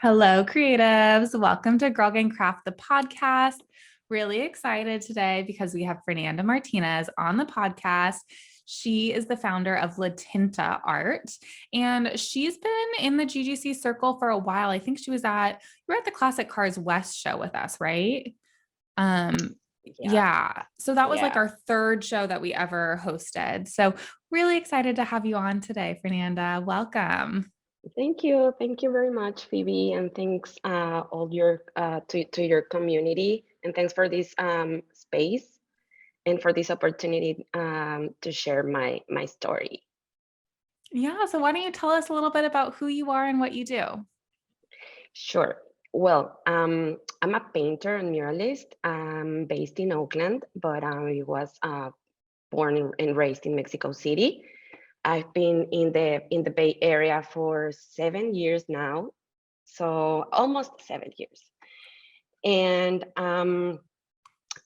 Hello, creatives. Welcome to Girl Gang Craft, the podcast. Really excited today because we have Fernanda Martinez on the podcast. She is the founder of Latinta Art, and she's been in the GGC circle for a while. I think you were at the Classic Cars West show with us, right? Um, Yeah, yeah. So that was like yeah. our third show that we ever hosted. So really excited to have you on today, Fernanda. Welcome. Thank you. Thank you very much, Phoebe, and thanks all your to your community, and thanks for this space and for this opportunity to share my story. Yeah. So why don't you tell us a little bit about who you are and what you do? Sure. Well, I'm a painter and muralist. I'm based in Oakland, but I was born and raised in Mexico City. I've been in the Bay Area for 7 years now, so almost 7 years. And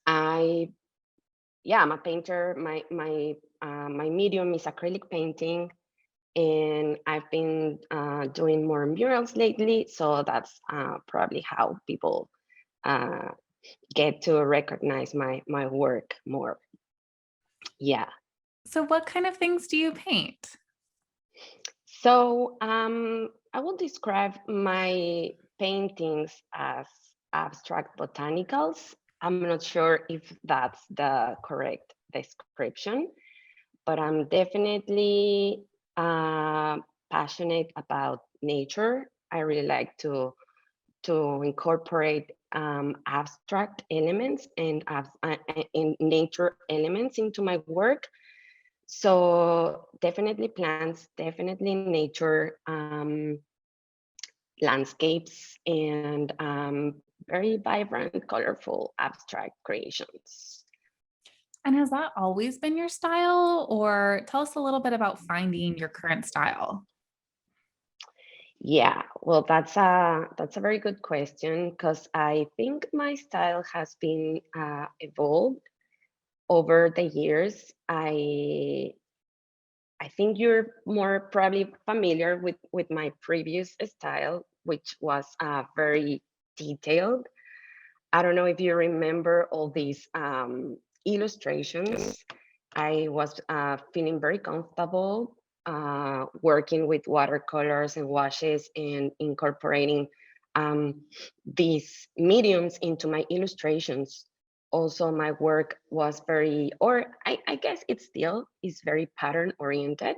I, yeah, I'm a painter. My medium is acrylic painting, and I've been doing more murals lately. So that's probably how people uh, get to recognize my work more. Yeah. So what kind of things do you paint? So I will describe my paintings as abstract botanicals. I'm not sure if that's the correct description, but I'm definitely uh, passionate about nature. I really like to incorporate abstract elements and in nature elements into my work. So definitely plants, definitely nature, landscapes, and very vibrant, colorful, abstract creations. And has that always been your style? Or tell us a little bit about finding your current style. Yeah, well, that's a very good question because I think my style has been evolved over the years. I think you're more probably familiar with my previous style, which was very detailed. I don't know if you remember all these illustrations. I was feeling very comfortable working with watercolors and washes and incorporating these mediums into my illustrations. Also, my work was very, or I guess it still is very pattern oriented.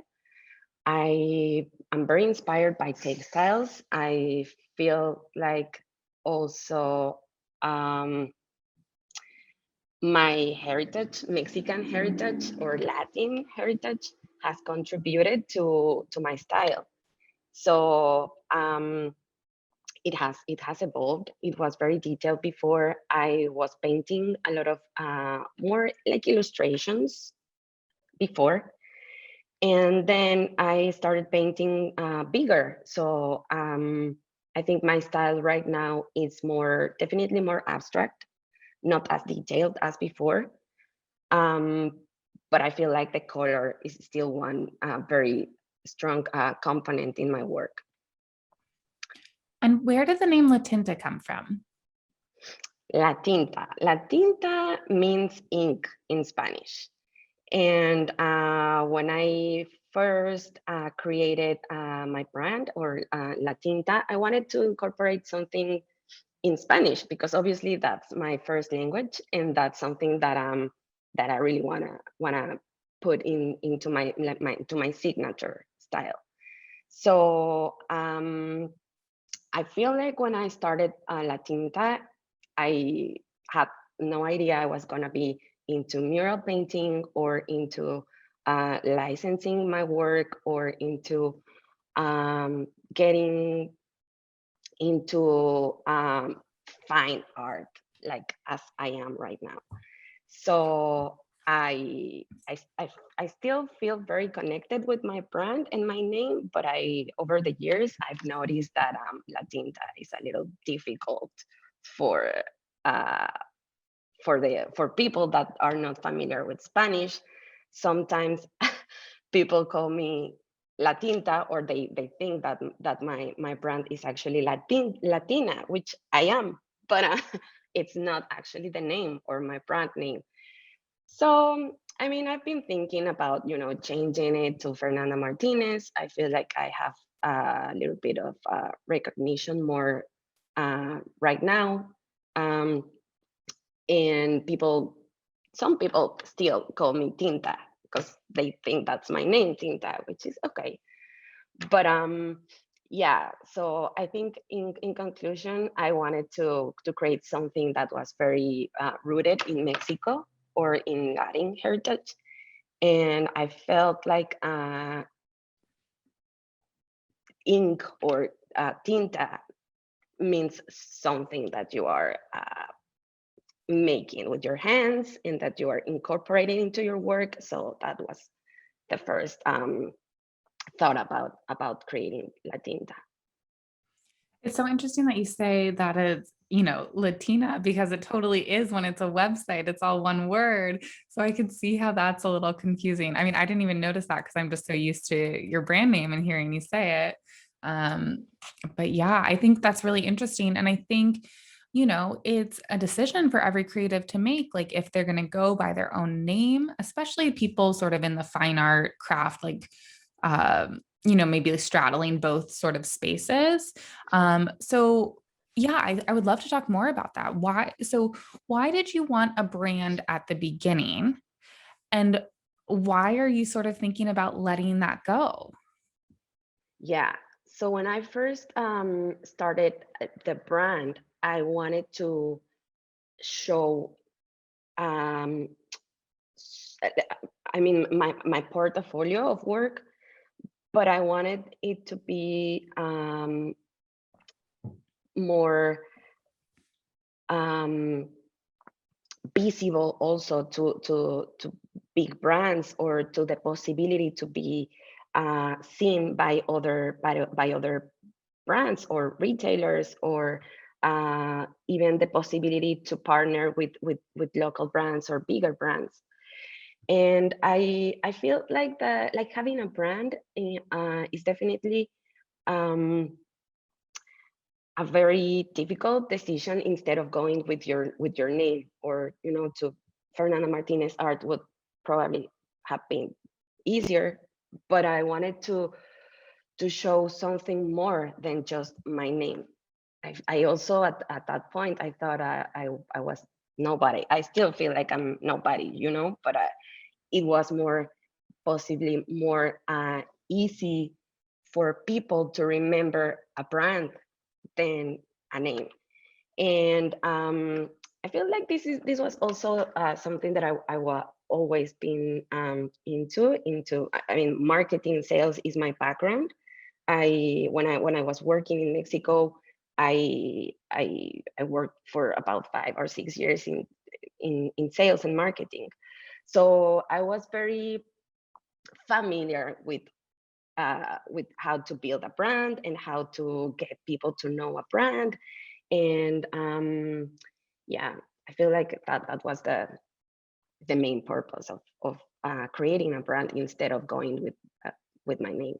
I am very inspired by textiles. I feel like also um, my heritage, Mexican heritage or Latin heritage, has contributed to my style. So it has evolved. It was very detailed before. I was painting a lot of more like illustrations before, and then I started painting bigger. So I think my style right now is more definitely more abstract, not as detailed as before. Um, but I feel like the color is still one very strong component in my work. And where did the name Latinta come from? Latinta. Latinta means ink in Spanish. And when I first created my brand or Latinta, I wanted to incorporate something in Spanish because obviously that's my first language, and that's something that I really wanna put into my signature style. So I feel like when I started La Tinta, I had no idea I was gonna be into mural painting or into licensing my work or into getting into fine art like as I am right now. So I still feel very connected with my brand and my name, but I over the years I've noticed that Latinta is a little difficult for uh, for people that are not familiar with Spanish. Sometimes people call me Latinta, or they think that my brand is actually Latina, which I am, but it's not actually the name or my brand name. So I mean, I've been thinking about changing it to Fernanda Martinez. I feel like I have a little bit of recognition more right now, and some people still call me Tinta because they think that's my name, Tinta, which is okay. But yeah, so I think in conclusion, I wanted to create something that was very rooted in Mexico or in Latin heritage, and I felt like ink or tinta means something that you are making with your hands and that you are incorporating into your work. So that was the first thought about creating La Tinta. It's so interesting that you say that it's, Latina, because it totally is when it's a website, it's all one word. So I could see how that's a little confusing. I mean, I didn't even notice that because I'm just so used to your brand name and hearing you say it. But yeah, I think that's really interesting. And I think, it's a decision for every creative to make, like if they're going to go by their own name, especially people sort of in the fine art craft, like, maybe straddling both sort of spaces. So yeah, I would love to talk more about that. Why did you want a brand at the beginning? And why are you sort of thinking about letting that go? Yeah. So when I first started the brand, I wanted to show, um, I mean, my portfolio of work, but I wanted it to be more visible also to big brands, or to the possibility to be seen by other brands or retailers, or even the possibility to partner with local brands or bigger brands. And I feel like having a brand is definitely a very difficult decision. Instead of going with your name, or to Fernanda Martinez Art would probably have been easier, but I wanted to show something more than just my name. I also at that point I thought I was nobody. I still feel like I'm nobody, but it was possibly more easy for people to remember a brand than a name. And I feel like this was also something that I always been into. I mean, marketing, sales is my background. When I was working in Mexico, I worked for about 5 or 6 years in sales and marketing. So I was very familiar with how to build a brand and how to get people to know a brand. And yeah, I feel like that was the main purpose of creating a brand instead of going with my name.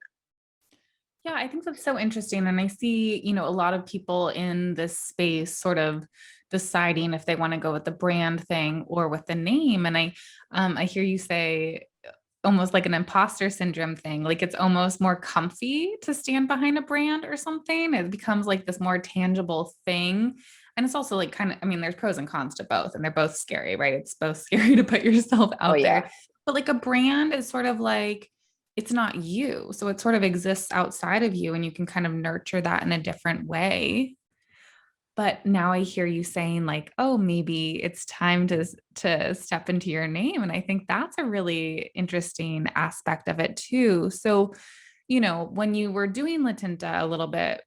Yeah, I think that's so interesting. And I see, a lot of people in this space sort of deciding if they want to go with the brand thing or with the name. And I hear you say almost like an imposter syndrome thing. Like it's almost more comfy to stand behind a brand or something. It becomes like this more tangible thing. And it's also like kind of, I mean, there's pros and cons to both, and they're both scary, right? It's both scary to put yourself Oh out there. yeah. But like a brand is sort of like, it's not you. So it sort of exists outside of you, and you can kind of nurture that in a different way. But now I hear you saying like, oh, maybe it's time to step into your name. And I think that's a really interesting aspect of it too. So, when you were doing Latinta a little bit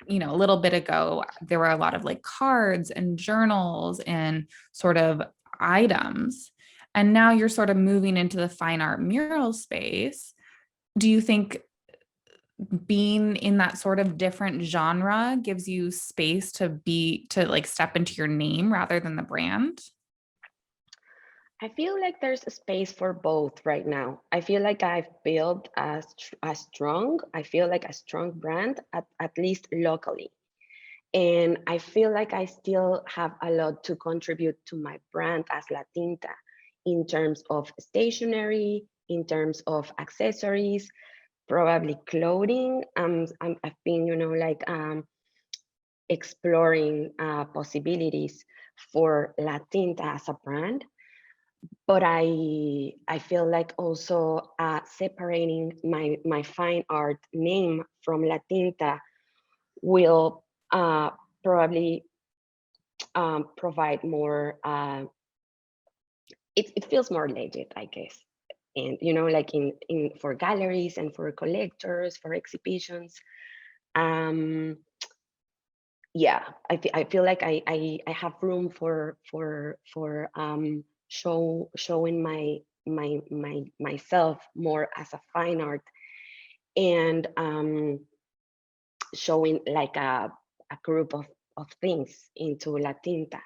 ago, there were a lot of like cards and journals and sort of items. And now you're sort of moving into the fine art mural space. Do you think being in that sort of different genre gives you space to like step into your name rather than the brand? I feel like there's a space for both right now. I feel like I've built I feel like a strong brand, at least locally. And I feel like I still have a lot to contribute to my brand as Latinta in terms of stationery, in terms of accessories, probably clothing. I've been, exploring possibilities for Latinta as a brand, but I feel like also separating my fine art name from Latinta will probably provide more. It feels more legit, I guess. And like in for galleries and for collectors, for exhibitions. Um, yeah, I feel like I have room for showing myself more as a fine art, and showing like a group of things into Latinta.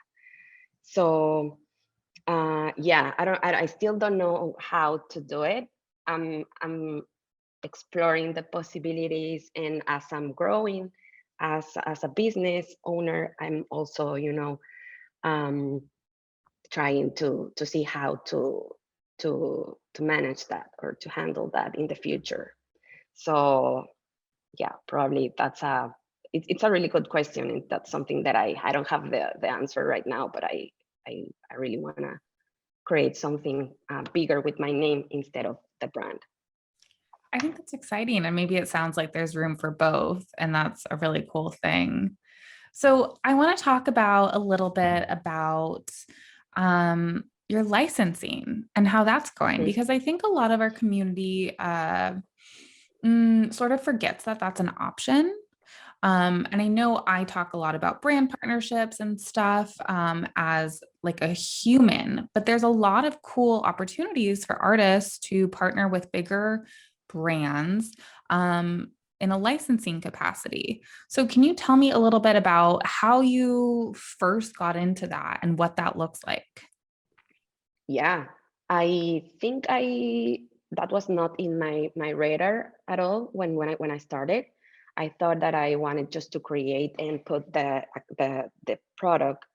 So yeah, I still don't know how to do it. I'm exploring the possibilities, and as I'm growing as a business owner, I'm also um, trying to see how to manage that or to handle that in the future. So yeah, probably it's a really good question, and that's something that I don't have the answer right now, but I really want to create something bigger with my name instead of the brand. I think that's exciting. And maybe it sounds like there's room for both. And that's a really cool thing. So I want to talk about a little bit about your licensing and how that's going, Mhm. because I think a lot of our community sort of forgets that that's an option. And I know I talk a lot about brand partnerships and stuff as like a human, but there's a lot of cool opportunities for artists to partner with bigger brands in a licensing capacity. So, can you tell me a little bit about how you first got into that and what that looks like? Yeah, I think I that was not in my radar at all when I started. I thought that I wanted just to create and put the product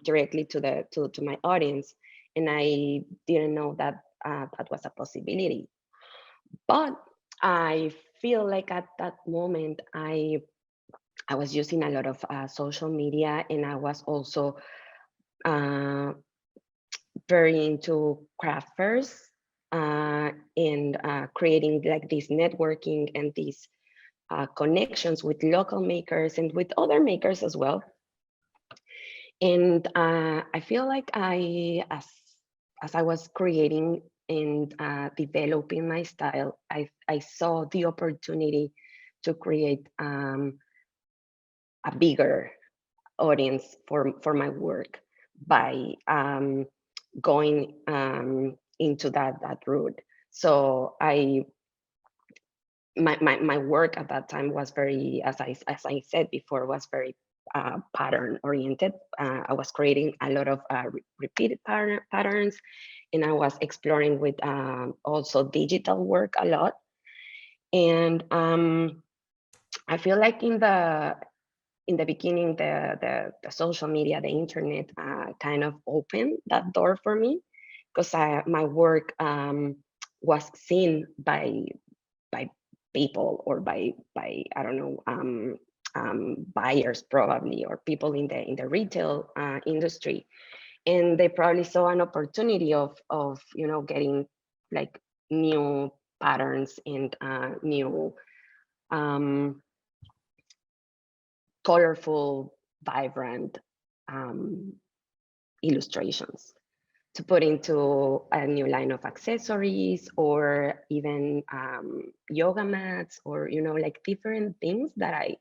directly to my audience, and I didn't know that that was a possibility. But I feel like at that moment I was using a lot of social media, and I was also uh, very into craft fairs and creating like this networking and these connections with local makers and with other makers as well. And I feel like as I was creating and developing my style, I saw the opportunity to create a bigger audience for my work by going into that route. So my work at that time was very, as I said before, was very pattern oriented. I was creating a lot of repeated patterns, and I was exploring with also digital work a lot. And I feel like in the beginning, the social media, the internet kind of opened that door for me, because my work was seen by people, or by I don't know, buyers probably, or people in the retail industry, and they probably saw an opportunity of getting like new patterns and new um, colorful, vibrant um, illustrations to put into a new line of accessories, or even yoga mats, or like different things that I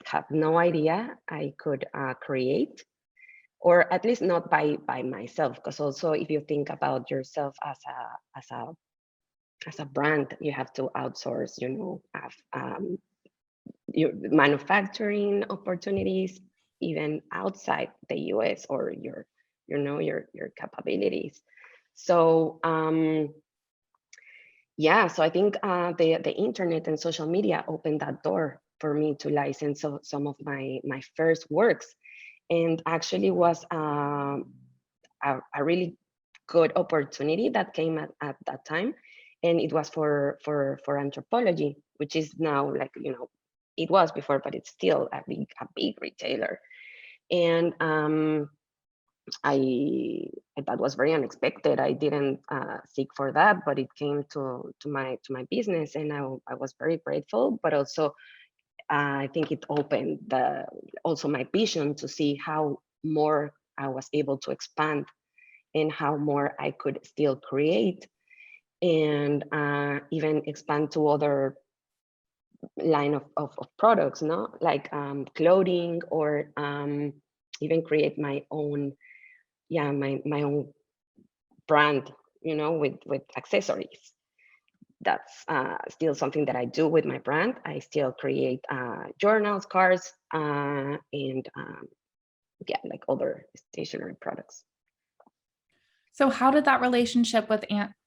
have no idea I could create, or at least not by myself. Because also, if you think about yourself as a brand, you have to outsource, have your manufacturing opportunities, even outside the US, or your capabilities. So yeah, so I think the internet and social media opened that door for me to license some of my first works, and actually was a really good opportunity that came at that time, and it was for Anthropologie, which is now, like, it was before, but it's still a big retailer. And I that was very unexpected. I didn't seek for that, but it came to my business, and I was very grateful. But also, I think it opened also my vision to see how more I was able to expand, and how more I could still create, and even expand to other line of products, no, like clothing, or even create my own, my own brand, with accessories. That's still something that I do with my brand. I still create journals, cards, and yeah, like other stationery products. So how did that relationship with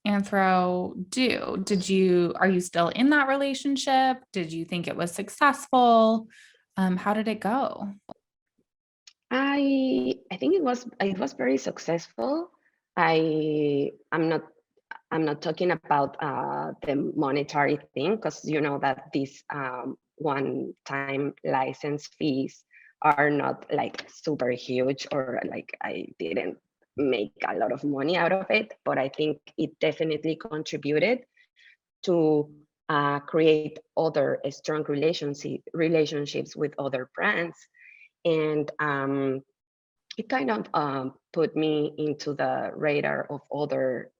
Anthro do? Are you still in that relationship? Did you think it was successful? How did it go? I think it was very successful. I'm not talking about the monetary thing, because you know that these one-time license fees are not like super huge, or like I didn't make a lot of money out of it, but I think it definitely contributed to create other strong relationships with other brands, and it kind of put me into the radar of other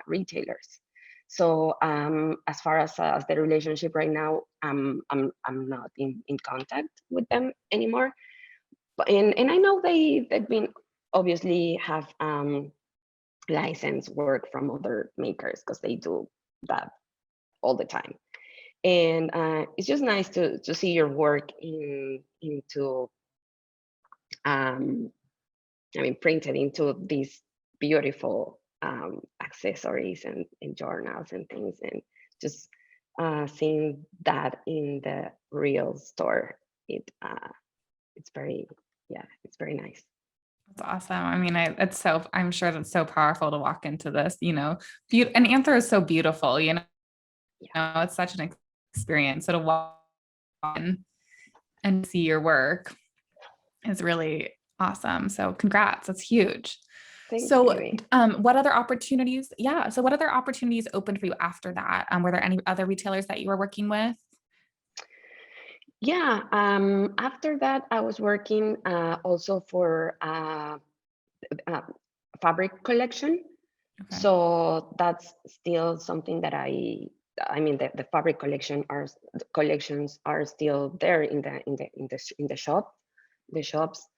retailers. So as far as the relationship right now, I'm not in contact with them anymore. But and I know they've been obviously have license work from other makers, because they do that all the time. And it's just nice to see your work into printed into these beautiful accessories and journals and things, and just seeing that in the real store, it's very, yeah, it's very nice. That's awesome. I mean, I'm sure that's so powerful to walk into this, and Anthro is so beautiful, it's such an experience. So to walk in and see your work is really awesome. So congrats. That's huge. Thanks, So, Phoebe. what other opportunities? Yeah. So what other opportunities opened for you after that? Were there any other retailers that you were working with? Yeah, after that, I was working also for a fabric collection. Okay. So that's still something that the fabric collections are still there in the shops.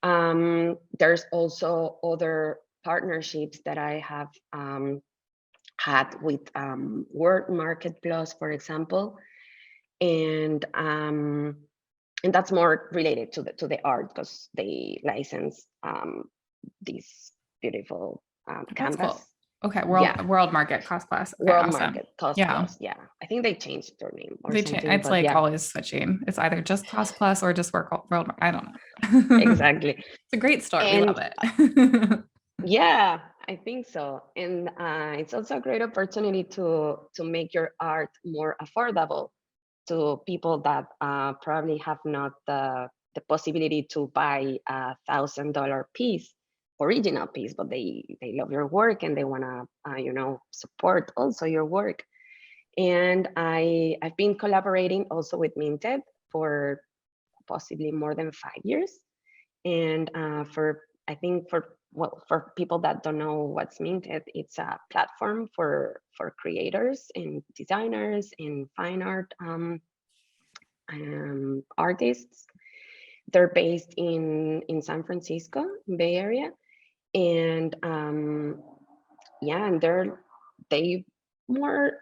There's also other partnerships that I have had with World Market Plus, for example, and that's more related to the art, because they license these beautiful That's canvas. cool. Okay. Yeah, World Market Cost Plus. Okay. World Awesome. Market Cost Yeah. Plus. Yeah, I think they changed their name or They change. something, It's but like yeah, always switching. It's either just Cost Plus or just World. I don't know. exactly. It's a great store. We love And it. yeah, I think so. And it's also a great opportunity to make your art more affordable to people that probably have not the possibility to buy $1,000 piece, original piece, but they love your work, and they want to support also your work. And I've been collaborating also with Minted for possibly more than 5 years. And for I think for people that don't know what's Minted, it's a platform for creators and designers and fine art artists. They're based in San Francisco, Bay Area, and yeah, and they more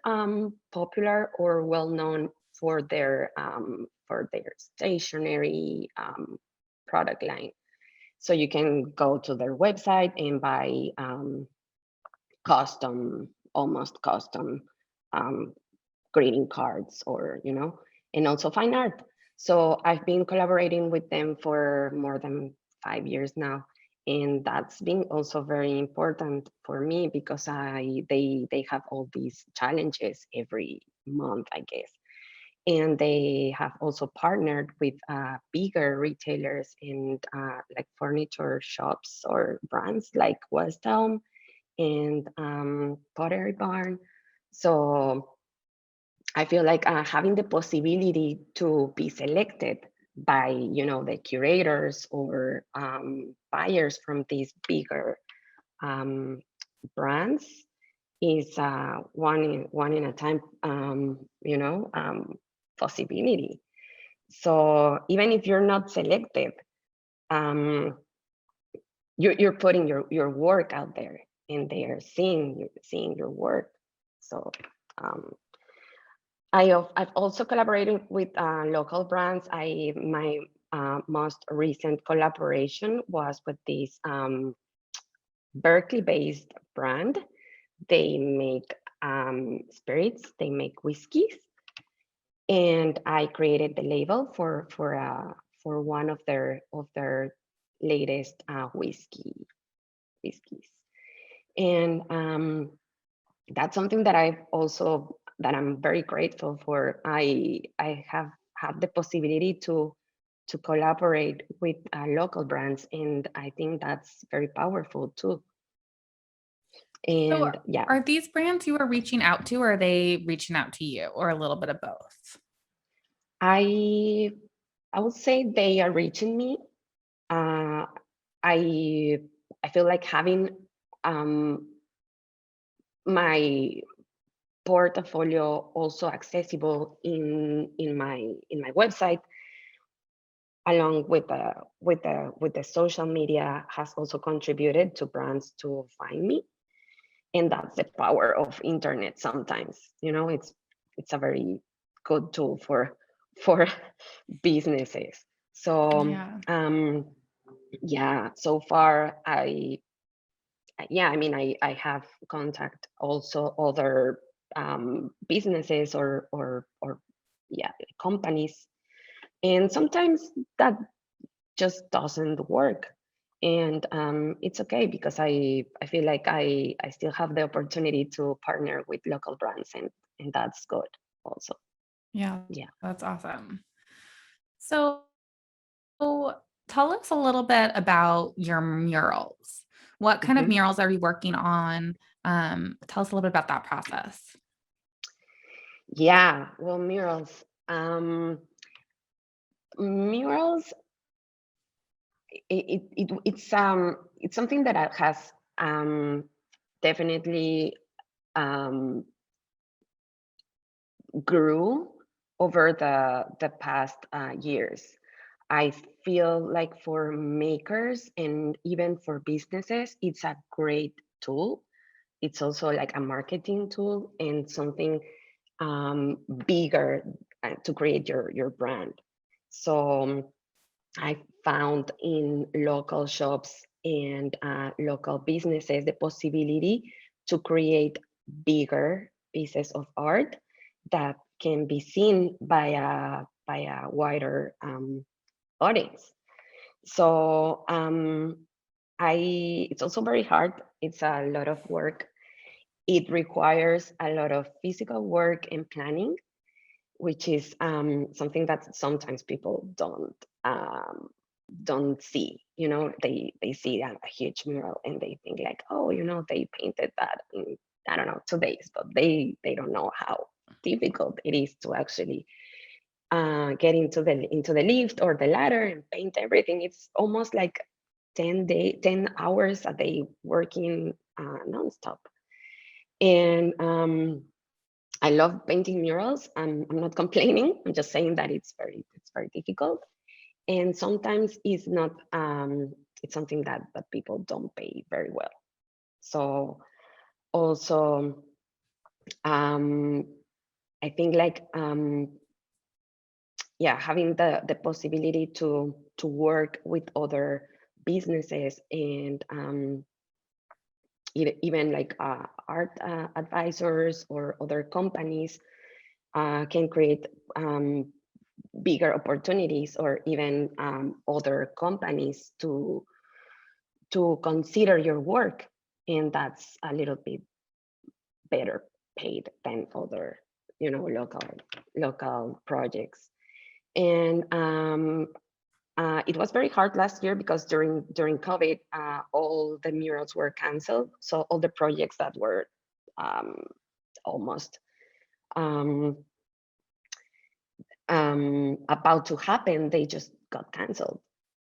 popular or well known for their stationery product line. So you can go to their website and buy custom, almost custom um, greeting cards, or and also fine art. So I've been collaborating with them for more than 5 years now, and that's been also very important for me because they have all these challenges every month, I guess. And they have also partnered with bigger retailers and like furniture shops or brands like West Elm and Pottery Barn. So I feel like having the possibility to be selected by the curators or buyers from these bigger um, brands is one in a time possibility. So even if you're not selected, um, you're putting your work out there, and they are seeing your work. So I've also collaborated with local brands. My most recent collaboration was with this Berkeley-based brand. They make spirits, they make whiskeys, and I created the label for one of their latest whiskeys, and that's something that I'm very grateful for. I have had the possibility to collaborate with local brands, and I think that's very powerful too. So And yeah, are these brands you are reaching out to, or are they reaching out to you, or a little bit of both? I would say they are reaching me. Uh, I feel like having my portfolio also accessible in my website, along with the social media, has also contributed to brands to find me. And that's the power of internet. Sometimes it's a very good tool for businesses. So Yeah. yeah, so far I mean, I have contact also other businesses or yeah, companies, and sometimes that just doesn't work, and it's okay, because I feel like I still have the opportunity to partner with local brands, and that's good also. Yeah, Yeah. that's awesome. So tell us a little bit about your murals. What kind of Mhm. murals are you working on? Tell us a little bit about that process. Yeah, well, murals. Murals, it's something that has definitely um, grew over the past years. I feel like for makers and even for businesses, it's a great tool. It's also like a marketing tool and something bigger to create your brand. So I found in local shops and local businesses the possibility to create bigger pieces of art that can be seen by a wider audience. So it's also very hard. It's a lot of work. It requires a lot of physical work and planning, which is something that sometimes people don't see. They see a huge mural and they think like, oh, they painted that in, I don't know, 2 days, but they don't know how difficult it is to actually get into the lift or the ladder and paint everything. It's almost like 10 hours a day working nonstop. And I love painting murals. I'm not complaining. I'm just saying that it's very difficult, and sometimes it's not. It's something that people don't pay very well. So also, um, I think like yeah, having the possibility to work with other businesses and even like art advisors or other companies can create bigger opportunities, or even other companies to consider your work, and that's a little bit better paid than other, local projects. And it was very hard last year because during COVID, all the murals were canceled. So all the projects that were almost um, about to happen, they just got canceled.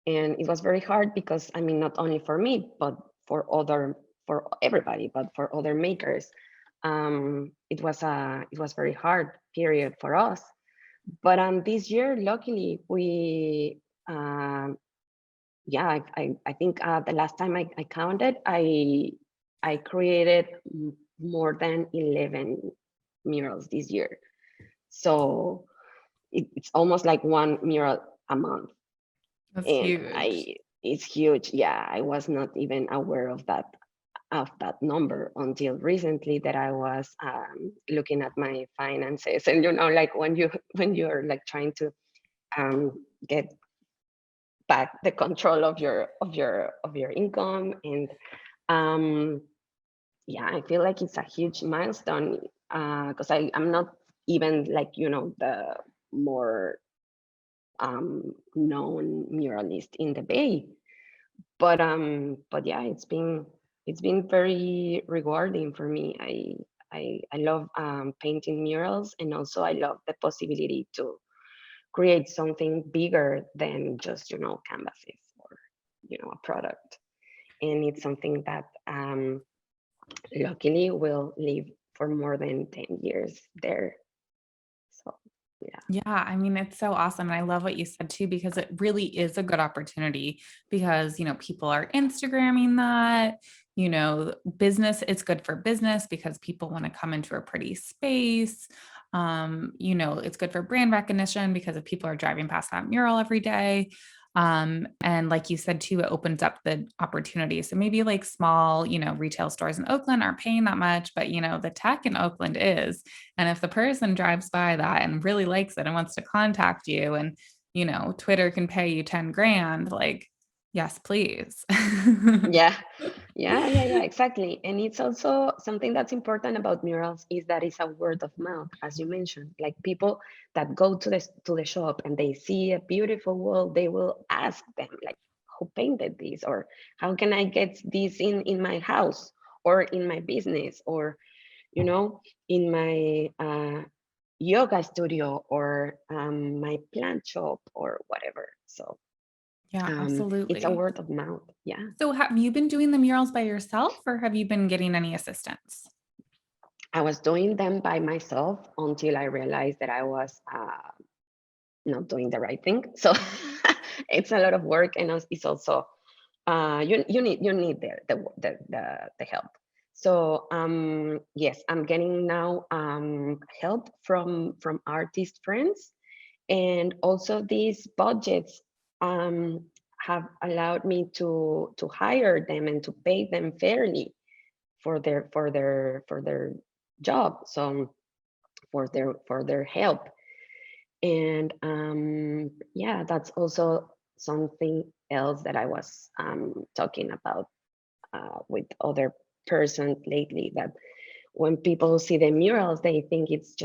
And it was very hard because, I mean, not only for me, but for everybody, but for other makers, it was very hard period for us. But this year, luckily, we yeah, I think the last time I counted, I created more than 11 murals this year. So it's almost like one mural a month. That's And huge. it's huge. Yeah, I was not even aware of that number until recently, that I was looking at my finances. And like when you're like trying to get back the control of your income. And yeah, I feel like it's a huge milestone, because I'm not even like the more known muralist in the Bay. But yeah, it's been very rewarding for me. I love painting murals, and also I love the possibility to create something bigger than just canvases, or a product. And it's something that luckily will live for more than 10 years there. So yeah. Yeah, I mean, it's so awesome. And I love what you said too, because it really is a good opportunity because, people are Instagramming that, business, it's good for business because people want to come into a pretty space. It's good for brand recognition because if people are driving past that mural every day. And like you said too, it opens up the opportunity. So maybe like small, retail stores in Oakland aren't paying that much, but the tech in Oakland is. And if the person drives by that and really likes it and wants to contact you, and Twitter can pay you 10 grand, like, yes, please. Yeah, yeah, exactly. And it's also something that's important about murals, is that it's a word of mouth, as you mentioned. Like, people that go to the shop and they see a beautiful wall, they will ask them like, who painted this, or how can I get this in my house, or in my business, or in my yoga studio, or my plant shop, or whatever. So Yeah, it's a absolutely. word of mouth. Yeah. So have you been doing the murals by yourself or have you been getting any assistance? I was doing them by myself until I realized that I was not doing the right thing. So it's a lot of work, and it's also you need the help. So yes, I'm getting now help from artist friends, and also these budgets have allowed me to hire them and to pay them fairly for their job, so for their help. And yeah, that's also something else that I was talking about with other person lately, that when people see the murals, they think it's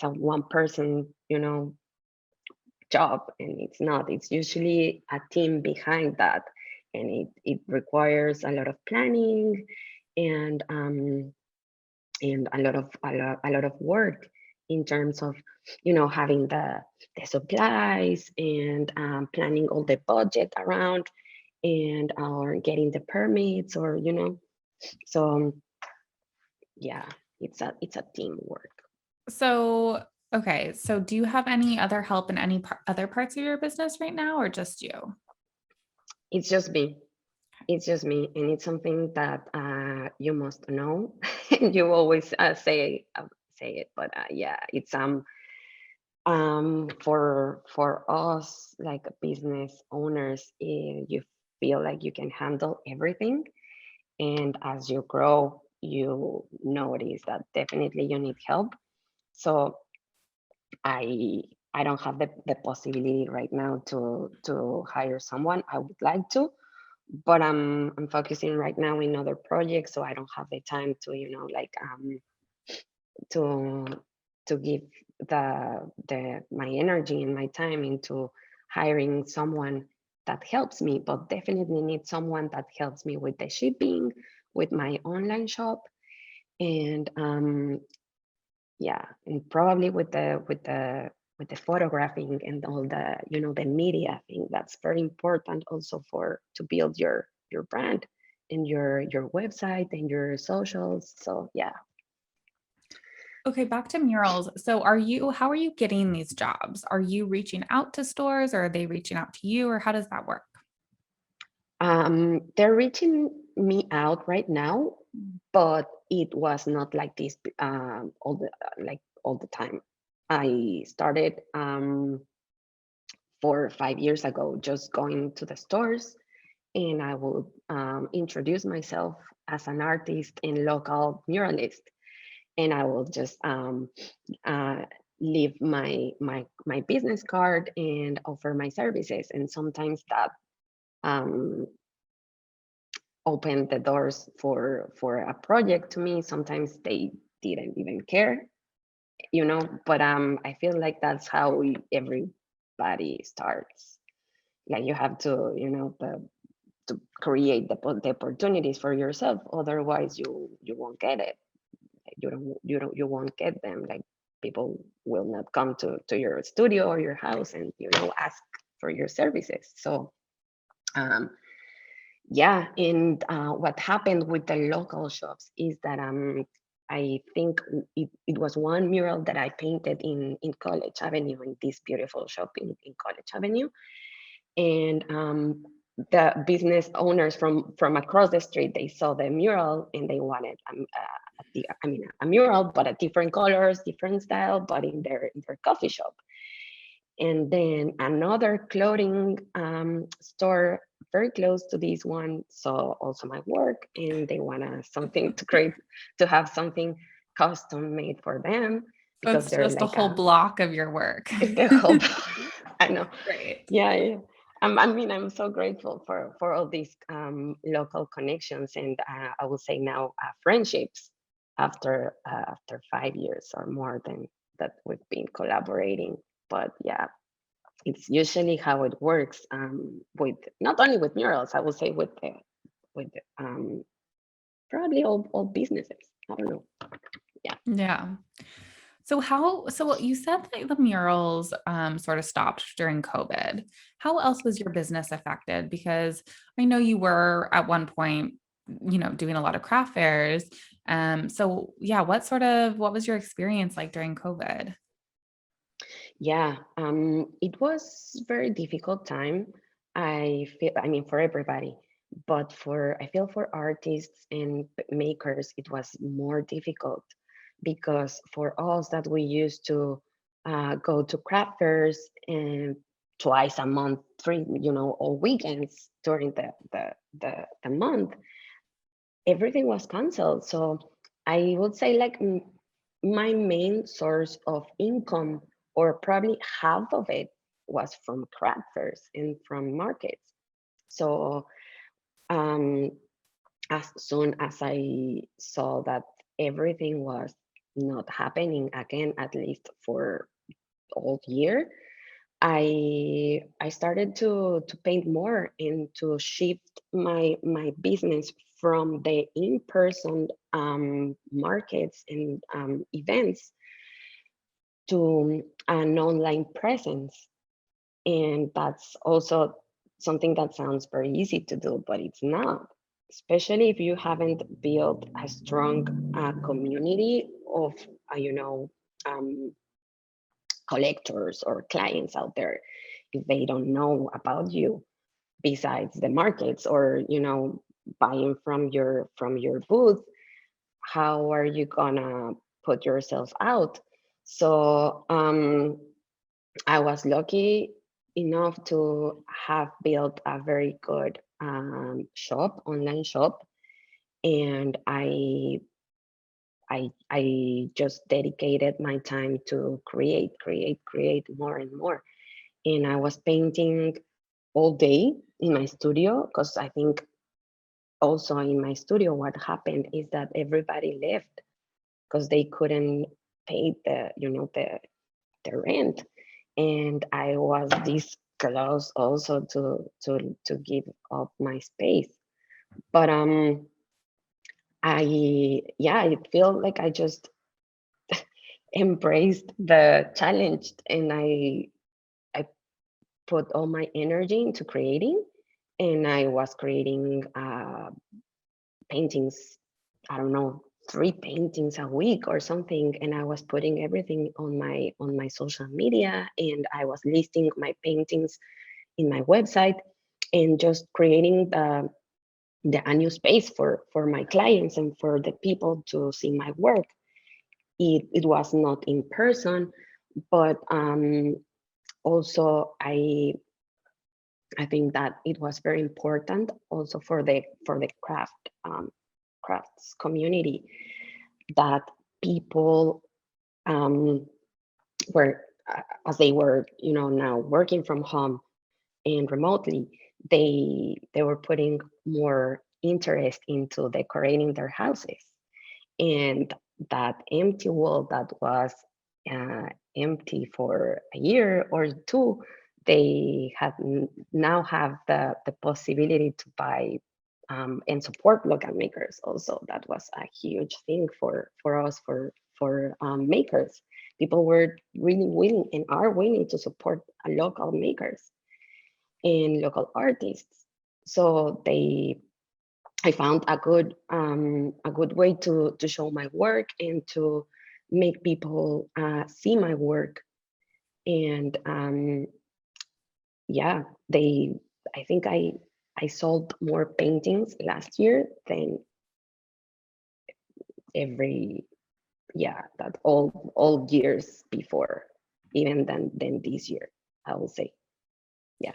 a one person job, and it's not. It's usually a team behind that, and it requires a lot of planning, and a lot of work, in terms of having the supplies, and planning all the budget around, and or getting the permits, or so yeah, it's a teamwork. So, okay. So do you have any other help in any other parts of your business right now or just you? It's just me. It's just me, and it's something that you must know. And you always say it, but yeah, it's for us, like business owners, you feel like you can handle everything, And as you grow, you notice that definitely you need help. So I don't have the possibility right now to hire someone. I would like to, but I'm focusing right now in other projects, so I don't have the time to, like to give the my energy and my time into hiring someone that helps me, but definitely need someone that helps me with the shipping, with my online shop, and yeah, and probably with the photographing and all the, the media thing. That's very important also for to build your brand and your website and your socials. So yeah. Okay, back to murals. So how are you getting these jobs? Are you reaching out to stores, or are they reaching out to you, or how does that work? They're reaching me out right now, but it was not like this all the time. I started 4 or 5 years ago, just going to the stores, and I will introduce myself as an artist and local muralist, and I will just uh, leave my business card and offer my services, and sometimes that um, opened the doors for a project to me. Sometimes they didn't even care, but I feel like that's how everybody starts. Like you have to, to create the opportunities for yourself. Otherwise, you won't get it. You won't get them. Like people will not come to your studio or your house and ask for your services. So um, yeah, and what happened with the local shops is that I think it was one mural that I painted in College Avenue, in this beautiful shop in College Avenue. And the business owners from across the street, they saw the mural and they wanted a mural, but a different colors, different style, but in their coffee shop. And then another clothing store very close to this one saw also my work, and they wanted something to create, to have something custom made for them, So because it's they're just a like whole block of your work. it's the whole I know. Great. Yeah, yeah. I'm so grateful for all these local connections, and I will say now friendships after 5 years or more than that we've been collaborating. But yeah, it's usually how it works with not only with murals. I will say with probably all businesses. I don't know. Yeah. Yeah. So you said that the murals sort of stopped during COVID. How else was your business affected? Because I know you were at one point, doing a lot of craft fairs. So yeah, what was your experience like during COVID? Yeah, it was very difficult time. I mean, for everybody, but I feel for artists and makers, it was more difficult, because for us that we used to go to craft fairs and twice a month, all weekends during the month, everything was canceled. So I would say like my main source of income, or probably half of it, was from craft fairs and from markets. So um, as soon as I saw that everything was not happening again, at least for all year, I started to paint more and to shift my business from the in-person markets and events to an online presence. And that's also something that sounds very easy to do, but it's not, especially if you haven't built a strong community of um, collectors or clients out there. If they don't know about you besides the markets, or buying from your booth, how are you gonna put yourself out? So I was lucky enough to have built a very good online shop, and I just dedicated my time to create more and more. And I was painting all day in my studio, because I think also in my studio what happened is that everybody left because they couldn't pay the rent, and I was this close also to give up my space. But I feel like I just embraced the challenge, and I put all my energy into creating, and I was creating paintings, I don't know, 3 paintings a week or something, and I was putting everything on my social media, and I was listing my paintings in my website, and just creating a new space for my clients and for the people to see my work. It was not in person, but also I think that it was very important also for the crafts community, that people were as they were now working from home and remotely, they were putting more interest into decorating their houses, and that empty wall that was empty for a year or two, they now have the possibility to buy and support local makers. Also, that was a huge thing for us, for makers. People were really willing and are willing to support local makers and local artists. So I found a good way to show my work and to make people see my work. And yeah, I think I sold more paintings last year than every that all years before, even than this year, I will say. Yeah.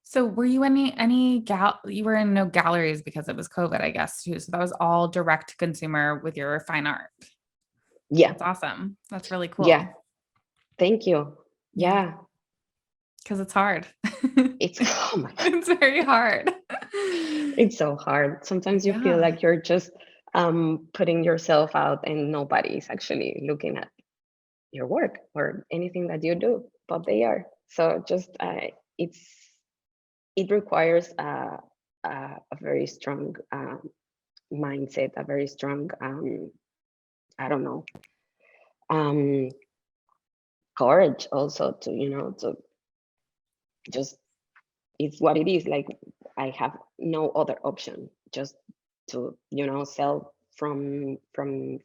So were you you were in no galleries because it was COVID, I guess, too. So that was all direct to consumer with your fine art. Yeah. That's awesome. That's really cool. Yeah. Thank you. Yeah. Because it's hard. It's oh my God. It's very hard. It's so hard. Sometimes you feel Yeah. like you're just putting yourself out and nobody is actually looking at your work or anything that you do, but they are. So just it requires a very strong mindset, a very strong I don't know um, courage also to just, it's what it is. Like, I have no other option, just to sell from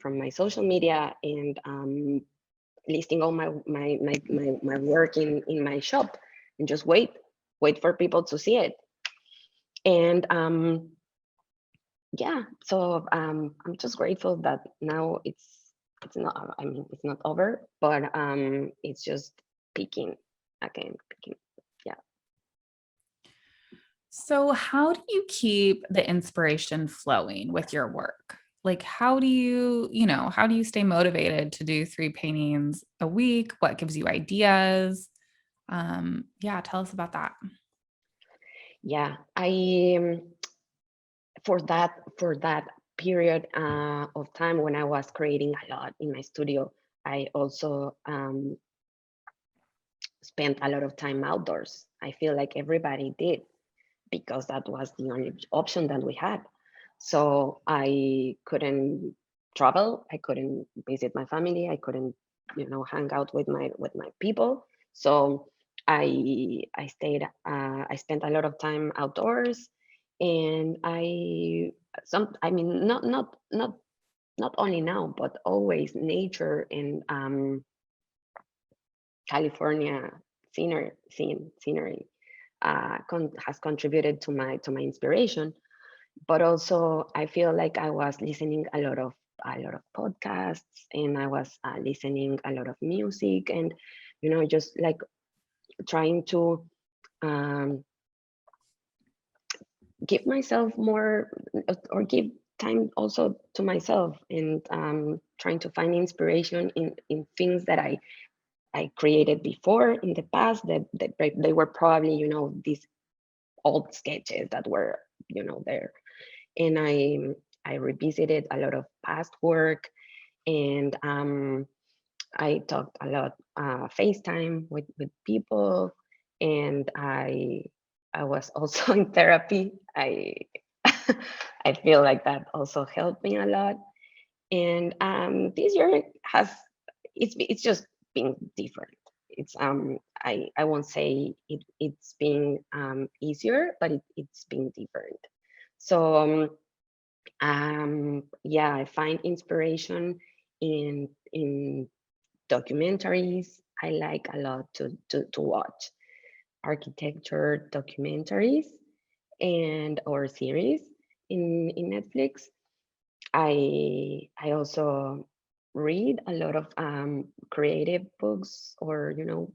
my social media, and listing all my work in my shop, and just wait for people to see it. And yeah, so I'm just grateful that now it's not, I mean, it's not over, but it's just peaking again, peaking. Yeah. So how do you keep the inspiration flowing with your work? Like, how do how do you stay motivated to do 3 paintings a week? What gives you ideas? Yeah, tell us about that. Yeah, I for that period of time when I was creating a lot in my studio, I also spent a lot of time outdoors. I feel like everybody did, because that was the only option that we had. So I couldn't travel, I couldn't visit my family, I couldn't hang out with my people. So I spent a lot of time outdoors, and I mean, not only now, but always nature and California scenery has contributed to my inspiration. But also, I feel like I was listening a lot of podcasts, and I was listening a lot of music, and just like trying to um, give myself more, or give time also to myself, and trying to find inspiration in things that I created before in the past, that they were probably, you know, these old sketches that were, you know, there. And I revisited a lot of past work, and I talked a lot FaceTime with people, and I was also in therapy. I feel like that also helped me a lot. And this year has, it's just been different. It's I won't say it's been easier, but it's been different. So yeah, I find inspiration in documentaries. I like a lot to watch architecture documentaries and or series in Netflix. I also read a lot of creative books, or, you know,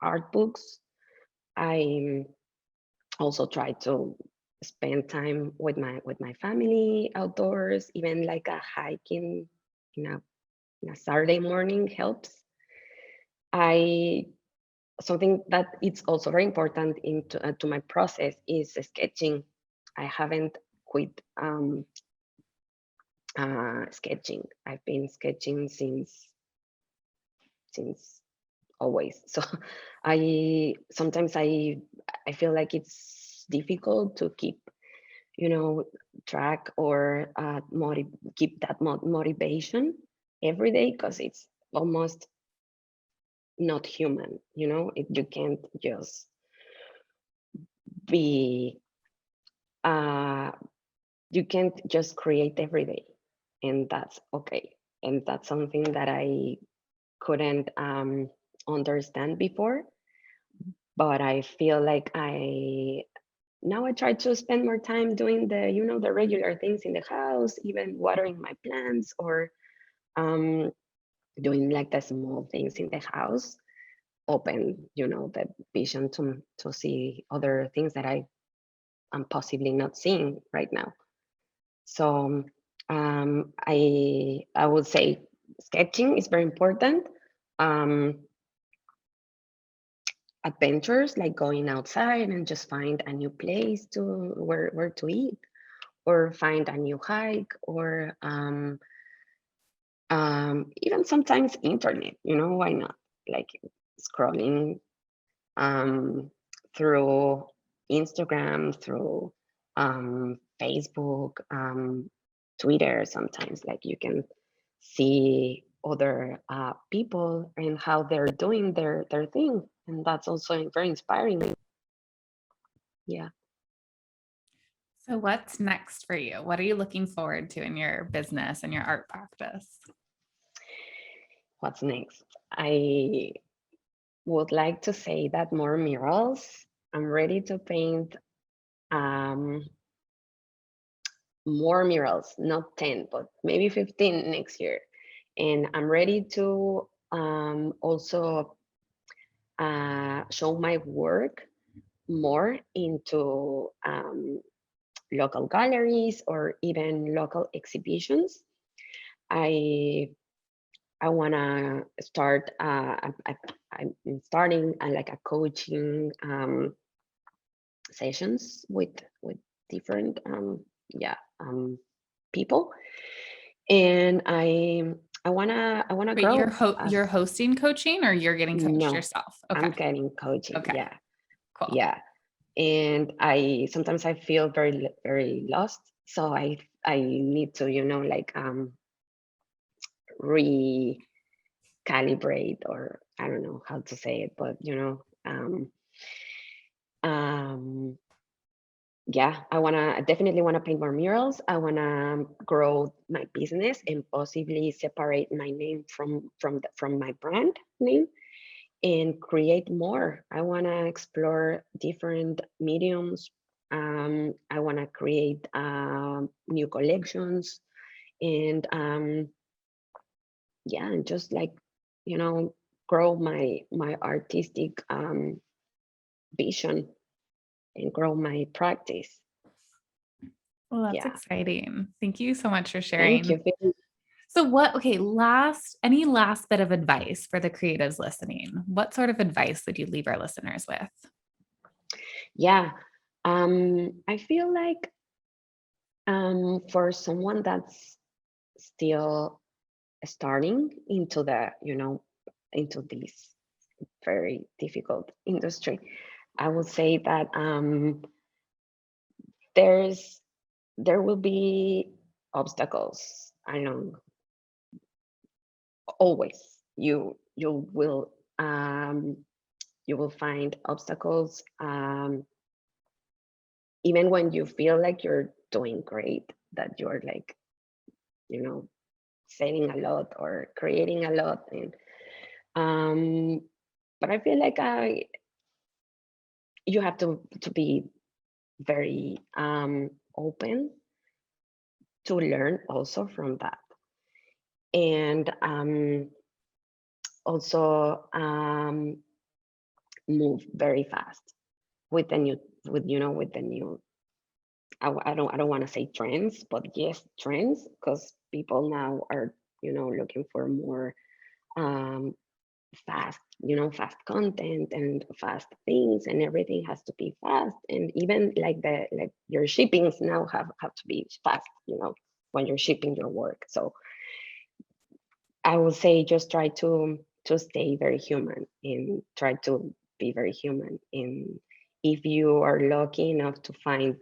art books. I also try to spend time with my family outdoors. Even like a hiking in a Saturday morning helps. I Something that it's also very important into to my process is sketching. I haven't quit sketching. I've been sketching since always. So I sometimes I feel like it's difficult to keep, you know, track or keep that motivation every day, because it's almost not human. You know, you can't just be uh, you can't just create every day, and that's okay. And that's something that I couldn't understand before, but I feel like now I try to spend more time doing the, you know, the regular things in the house, even watering my plants, or um, doing like the small things in the house, open, you know, the vision to see other things that am possibly not seeing right now. So I would say sketching is very important. Um, Adventures, like going outside and just find a new place to where to eat, or find a new hike, or even sometimes internet, you know, why not? Like scrolling through Instagram, through Facebook, Twitter. Sometimes, like, you can see other people and how they're doing their thing, and that's also very inspiring. Yeah. So, what's next for you? What are you looking forward to in your business and your art practice? What's next? I would like to say that more murals. I'm ready to paint um, more murals, not 10, but maybe 15 next year. And I'm ready to also show my work more into local galleries or even local exhibitions. I I want to start. I'm starting like a coaching sessions with different yeah people, and I wanna But grow you're as. hosting coaching, or you're getting coached No, yourself? I'm Okay. getting coaching. Okay. Yeah, Cool. yeah. And I sometimes I feel very lost, so I need to, you know, like recalibrate, or I don't know how to say it, but you know, um yeah, I definitely want to paint more murals. I want to grow my business and possibly separate my name from my brand name, and create more. I want to explore different mediums. I want to create new collections, and yeah, and just like, you know, grow my artistic vision, and grow my practice. Well, that's Yeah. exciting. Thank you so much for Thank you. sharing. So any last bit of advice for the creatives listening? What sort of advice would you leave our listeners with? Yeah. I feel like for someone that's still starting into into this very difficult industry, I would say that there's there will be obstacles. I know always um, you will find obstacles even when you feel like you're doing great, that you're like you know selling a lot or creating a lot, and um, but I feel like you have to be very open to learn also from that, and also move very fast with the new with the new I don't want to say trends, but yes, trends, because people now are looking for more um, fast fast content and fast things, and everything has to be fast, and even like your shippings now have to be fast, when you're shipping your work. So I would say just try to stay very human and try to be very human. And if you are lucky enough to find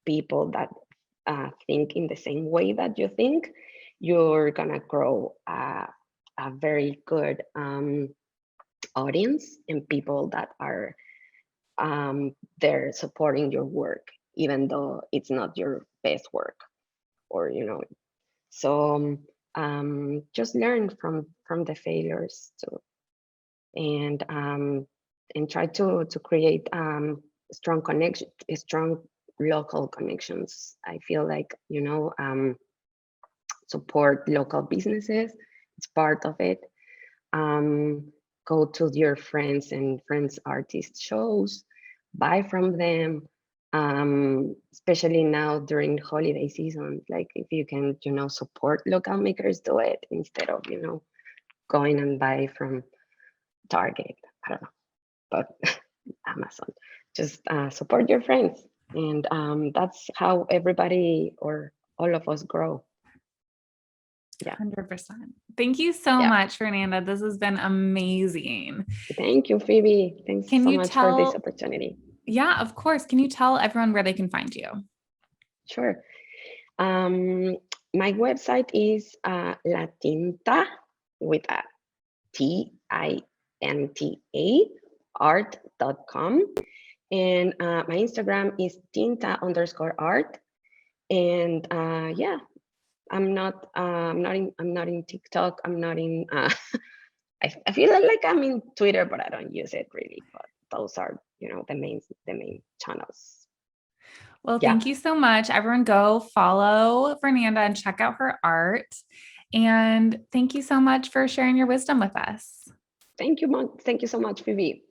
people that think in the same way that you think, you're gonna grow a very good audience and people that are there supporting your work, even though it's not your best work, or so just learn from the failures too, and try to create strong connection, strong local connections. I feel like support local businesses. It's part of it. Um, Go to your friends and friends artist shows, buy from them. Especially now during holiday season, like if you can support local makers, do it instead of going and buy from Target, I don't know, but Amazon. Just support your friends, and that's how everybody or all of us grow. Yeah. 100%. Thank you so Yeah. much, Fernanda. This has been amazing. Thank you, Phoebe. Thanks Can so you much for this tell, opportunity. yeah, of course. Can you tell everyone where they can find you? Sure. My website is Latinta with a TINTA art.com. And my Instagram is tinta_art. And yeah, I'm not in TikTok. I'm not in I feel like I'm in Twitter, but I don't use it really. But those are, the main channels. Well, Yeah. thank you so much. Everyone go follow Fernanda and check out her art. And thank you so much for sharing your wisdom with us. Thank you so much, Phoebe.